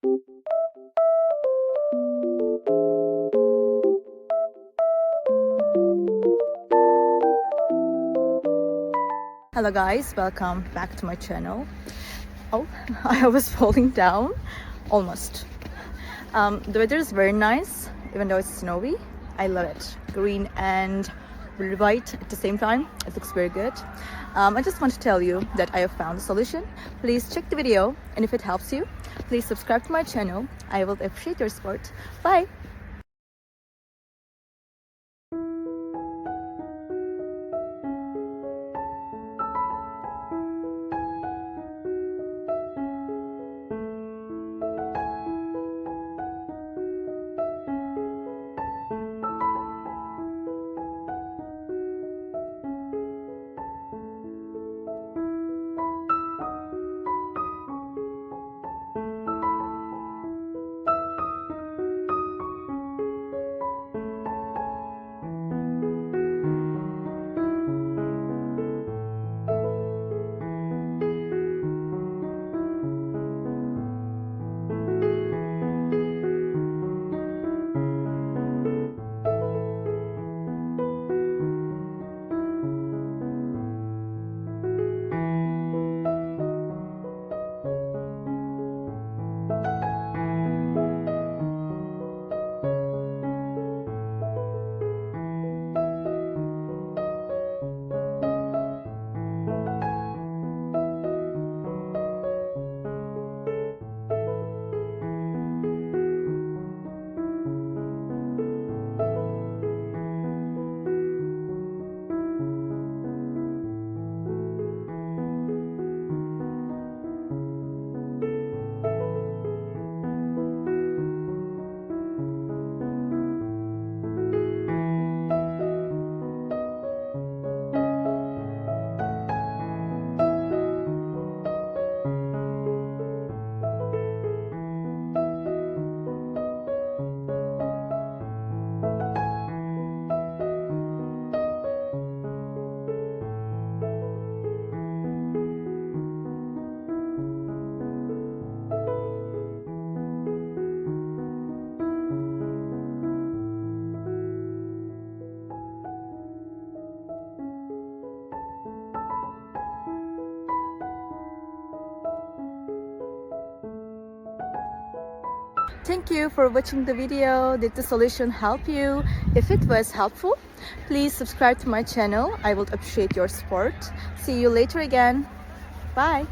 Hello guys, welcome back to my channel. Oh, I was falling down almost. The weather is very nice, even though it's snowy. I love it. Green and really white at the same time. It looks very good. I just want to tell you that I have found a solution. Please check the video, and if it helps you, please subscribe to my channel. I will appreciate your support. Bye! Thank you for watching the video. Did the solution help you? If it was helpful, please subscribe to my channel. I would appreciate your support. See you later again. Bye.